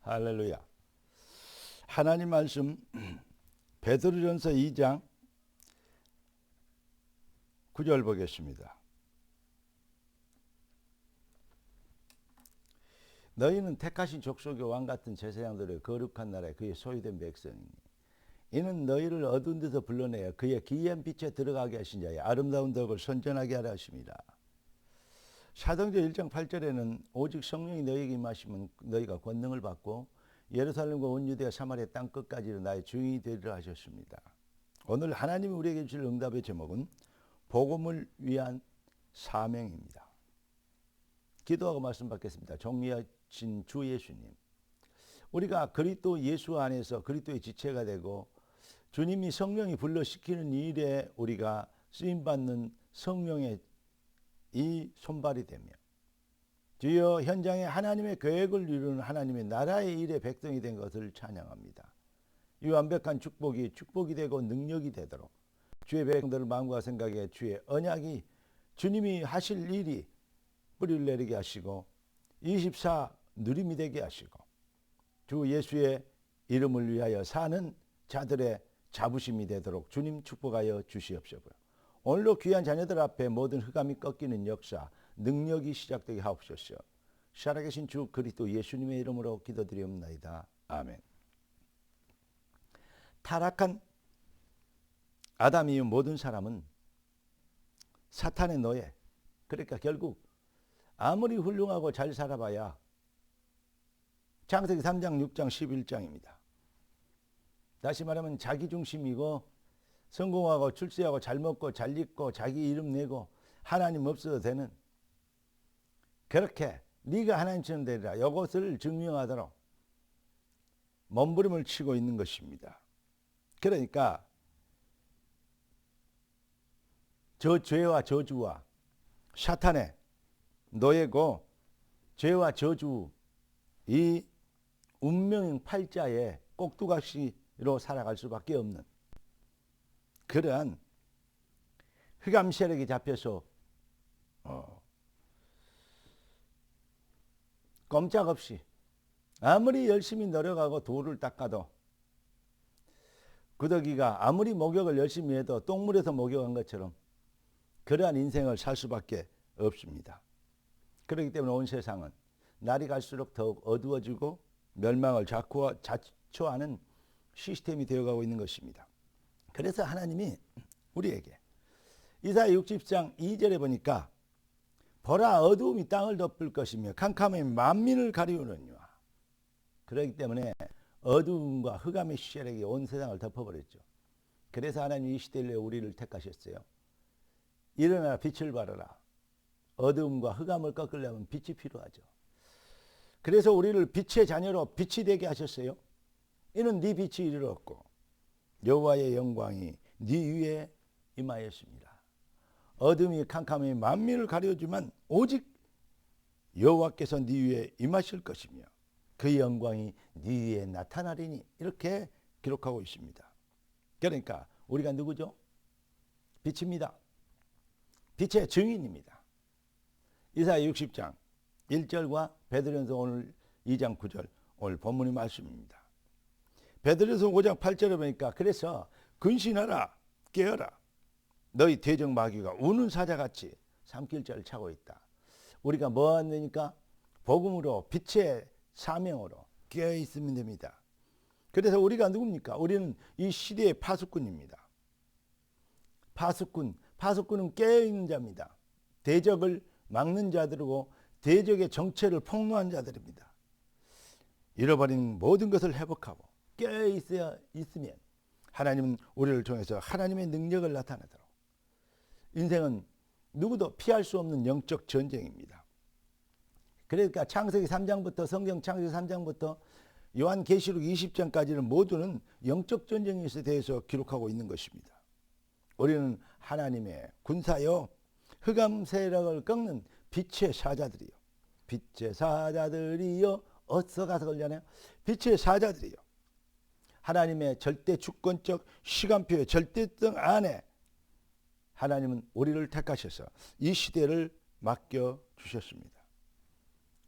할렐루야. 하나님 말씀 베드로전서 2장 9절 보겠습니다. 너희는 택하신 족속의 왕같은 제사장들의 거룩한 나라에 그의 소유된 백성이니 이는 너희를 어두운 데서 불러내어 그의 기이한 빛에 들어가게 하신 자의 아름다운 덕을 선전하게 하려 하심이라. 사도행전 1장 8절에는 오직 성령이 너희에게 임하시면 너희가 권능을 받고 예루살렘과 온 유대와 사마리아 땅 끝까지 나의 주인이 되리라 하셨습니다. 오늘 하나님이 우리에게 주실 응답의 제목은 복음을 위한 사명입니다. 기도하고 말씀 받겠습니다. 존귀하신 주 예수님, 우리가 그리스도 예수 안에서 그리스도의 지체가 되고 주님이 성령이 불러시키는 일에 우리가 쓰임받는 성령의 이 손발이 되며 주여 현장에 하나님의 계획을 이루는 하나님의 나라의 일의 백성이 된 것을 찬양합니다. 이 완벽한 축복이 되고 능력이 되도록 주의 백성들을 마음과 생각에 주의 언약이 주님이 하실 일이 뿌리를 내리게 하시고 24 누림이 되게 하시고 주 예수의 이름을 위하여 사는 자들의 자부심이 되도록 주님 축복하여 주시옵소서. 오늘도 귀한 자녀들 앞에 모든 흑암이 꺾이는 역사, 능력이 시작되게 하옵소서. 살아계신 주 그리스도 예수님의 이름으로 기도드리옵나이다. 아멘. 타락한 아담 이후 모든 사람은 사탄의 노예, 그러니까 결국 아무리 훌륭하고 잘 살아봐야 창세기 3장, 6장, 11장입니다. 다시 말하면 자기중심이고 성공하고 출세하고 잘 먹고 잘 입고 자기 이름 내고 하나님 없어도 되는, 그렇게 네가 하나님처럼 되리라 이것을 증명하도록 몸부림을 치고 있는 것입니다. 그러니까 저 죄와 저주와 사탄의 노예고 죄와 저주 이 운명 팔자에 꼭두각시로 살아갈 수밖에 없는 그러한 흑암 세력이 잡혀서 꼼짝없이 아무리 열심히 노력하고 돌을 닦아도 구더기가 아무리 목욕을 열심히 해도 똥물에서 목욕한 것처럼 그러한 인생을 살 수밖에 없습니다. 그렇기 때문에 온 세상은 날이 갈수록 더욱 어두워지고 멸망을 자초하는 시스템이 되어가고 있는 것입니다. 그래서 하나님이 우리에게 이사야 60장 2절에 보니까 보라 어두움이 땅을 덮을 것이며 캄캄함이 만민을 가리우느니라. 그렇기 때문에 어두움과 흑암의 세력이 온 세상을 덮어버렸죠. 그래서 하나님 이 시대에 우리를 택하셨어요. 일어나라 빛을 발하라. 어두움과 흑암을 꺾으려면 빛이 필요하죠. 그래서 우리를 빛의 자녀로 빛이 되게 하셨어요. 이는 네 빛이 이르렀고 여호와의 영광이 네 위에 임하였습니다. 어둠이 캄캄히 만민을 가려주면 오직 여호와께서 네 위에 임하실 것이며 그 영광이 네 위에 나타나리니 이렇게 기록하고 있습니다. 그러니까 우리가 누구죠? 빛입니다. 빛의 증인입니다. 이사야 60장 1절과 베드로전서 오늘 2장 9절 오늘 본문의 말씀입니다. 베드로전서 5장 8절에 보니까 그래서 근신하라 깨어라 너희 대적 마귀가 우는 사자같이 삼킬자를 차고 있다. 우리가 뭐 하니까 복음으로 빛의 사명으로 깨어 있으면 됩니다. 그래서 우리가 누굽니까? 우리는 이 시대의 파수꾼입니다. 파수꾼은 깨어 있는 자입니다. 대적을 막는 자들이고 대적의 정체를 폭로한 자들입니다. 잃어버린 모든 것을 회복하고 깨어 있으면 하나님은 우리를 통해서 하나님의 능력을 나타내도록. 인생은 누구도 피할 수 없는 영적 전쟁입니다. 그러니까 창세기 3장부터 성경 창세기 3장부터 요한계시록 20장까지는 모두는 영적 전쟁에 대해서 기록하고 있는 것입니다. 우리는 하나님의 군사요 흑암 세력을 꺾는 빛의 사자들이요. 빛의 사자들이요. 어디서 가서 걸려나요? 빛의 사자들이요. 하나님의 절대 주권적 시간표의 절대성 안에 하나님은 우리를 택하셔서 이 시대를 맡겨주셨습니다.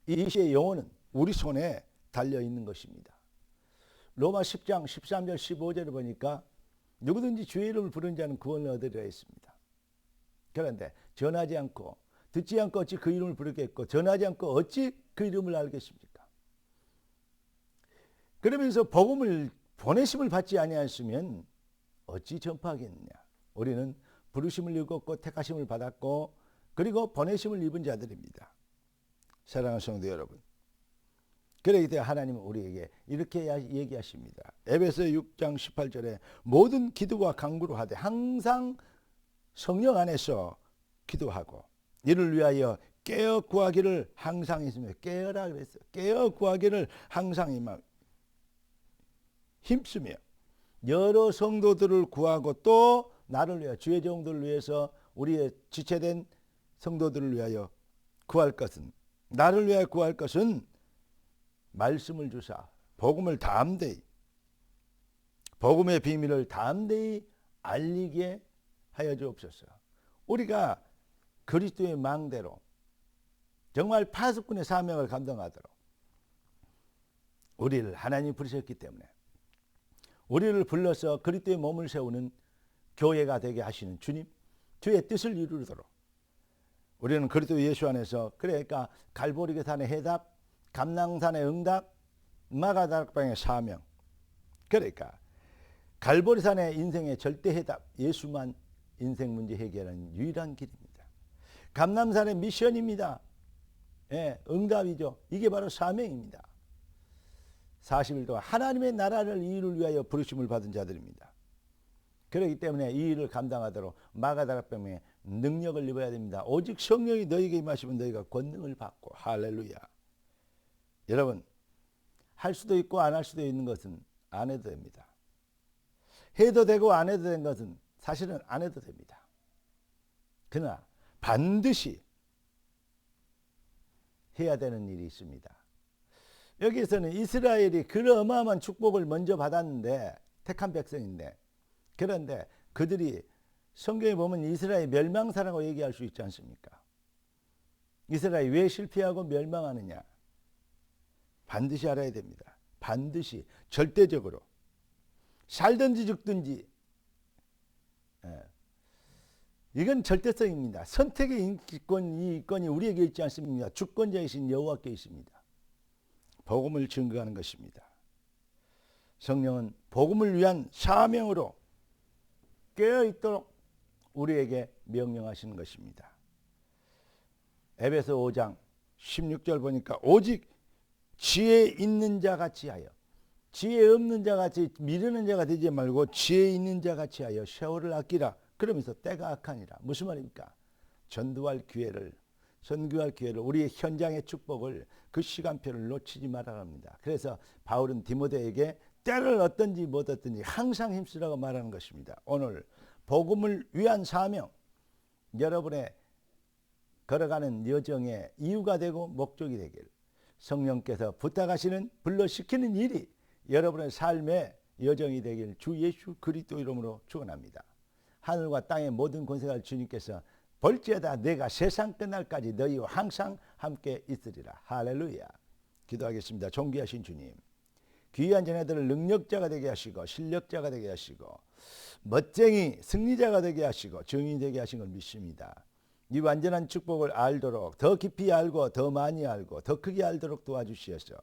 이 시대의 영혼은 우리 손에 달려 있는 것입니다. 로마 10장 13절 15절을 보니까 누구든지 주의 이름을 부르는 자는 구원을 얻으리라 했습니다. 그런데 전하지 않고 듣지 않고 어찌 그 이름을 부르겠고 전하지 않고 어찌 그 이름을 알겠습니까? 그러면서 복음을 보내심을 받지 아니하였으면 어찌 전파하겠느냐. 우리는 부르심을 입었고 택하심을 받았고 그리고 보내심을 입은 자들입니다. 사랑하는 성도 여러분, 그러기 때문에 하나님은 우리에게 이렇게 얘기하십니다. 에베소 6장 18절에 모든 기도와 간구로 하되 항상 성령 안에서 기도하고 이를 위하여 깨어 구하기를 항상 있으며 깨어라 그랬어요. 깨어 구하기를 항상 힘쓰며 여러 성도들을 구하고 또 나를 위하여 주의 종들을 위해서 우리의 지체된 성도들을 위하여 구할 것은 나를 위하여 구할 것은 말씀을 주사 복음을 담대히 복음의 비밀을 담대히 알리게 하여 주옵소서. 우리가 그리스도의 망대로 정말 파수꾼의 사명을 감당하도록 우리를 하나님이 부르셨기 때문에 우리를 불러서 그리스도의 몸을 세우는 교회가 되게 하시는 주님, 주의 뜻을 이루도록 우리는 그리스도 예수 안에서 그러니까 갈보리산의 해답, 감난산의 응답, 마가다락방의 사명, 그러니까 갈보리산의 인생의 절대 해답, 예수만 인생 문제 해결하는 유일한 길입니다. 감난산의 미션입니다. 예, 응답이죠. 이게 바로 사명입니다. 40일 동안 하나님의 나라를 이 일을 위하여 부르심을 받은 자들입니다. 그렇기 때문에 이 일을 감당하도록 마가다락방의 능력을 입어야 됩니다. 오직 성령이 너희에게 임하시면 너희가 권능을 받고 할렐루야. 여러분, 할 수도 있고 안 할 수도 있는 것은 안 해도 됩니다. 해도 되고 안 해도 되는 것은 사실은 안 해도 됩니다. 그러나 반드시 해야 되는 일이 있습니다. 여기에서는 이스라엘이 그런 어마어마한 축복을 먼저 받았는데 택한 백성인데 그런데 그들이 성경에 보면 이스라엘 멸망사라고 얘기할 수 있지 않습니까? 이스라엘이 왜 실패하고 멸망하느냐? 반드시 알아야 됩니다. 반드시 절대적으로 살든지 죽든지 이건 절대성입니다. 선택의 인권이 우리에게 있지 않습니다. 주권자이신 여호와께 있습니다. 복음을 증거하는 것입니다. 성령은 복음을 위한 사명으로 깨어있도록 우리에게 명령하시는 것입니다. 에베소 5장 16절 보니까 오직 지혜 있는 자 같이 하여 지혜 없는 자 같이 미루는 자가 되지 말고 지혜 있는 자 같이 하여 세월을 아끼라. 그러면서 때가 악하니라. 무슨 말입니까? 선교할 기회를 우리의 현장의 축복을 그 시간표를 놓치지 말아야 합니다. 그래서 바울은 디모데에게 때를 얻든지 못 얻든지 항상 힘쓰라고 말하는 것입니다. 오늘 복음을 위한 사명, 여러분의 걸어가는 여정의 이유가 되고 목적이 되길 성령께서 부탁하시는 불러시키는 일이 여러분의 삶의 여정이 되길 주 예수 그리스도 이름으로 축원합니다. 하늘과 땅의 모든 권세가 주님께서 볼지어다 내가 세상 끝날까지 너희와 항상 함께 있으리라. 할렐루야. 기도하겠습니다. 존귀하신 주님, 귀한 자녀들을 능력자가 되게 하시고 실력자가 되게 하시고 멋쟁이 승리자가 되게 하시고 증인이 되게 하신 걸 믿습니다. 이 완전한 축복을 알도록 더 깊이 알고 더 많이 알고 더 크게 알도록 도와주시어서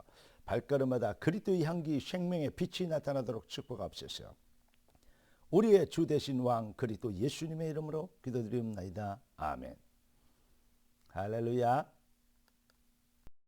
발걸음마다 그리스도의 향기 생명의 빛이 나타나도록 축복하옵소서. 우리의 주 되신 왕 그리스도 예수님의 이름으로 기도드리옵나이다. 아멘. 할렐루야.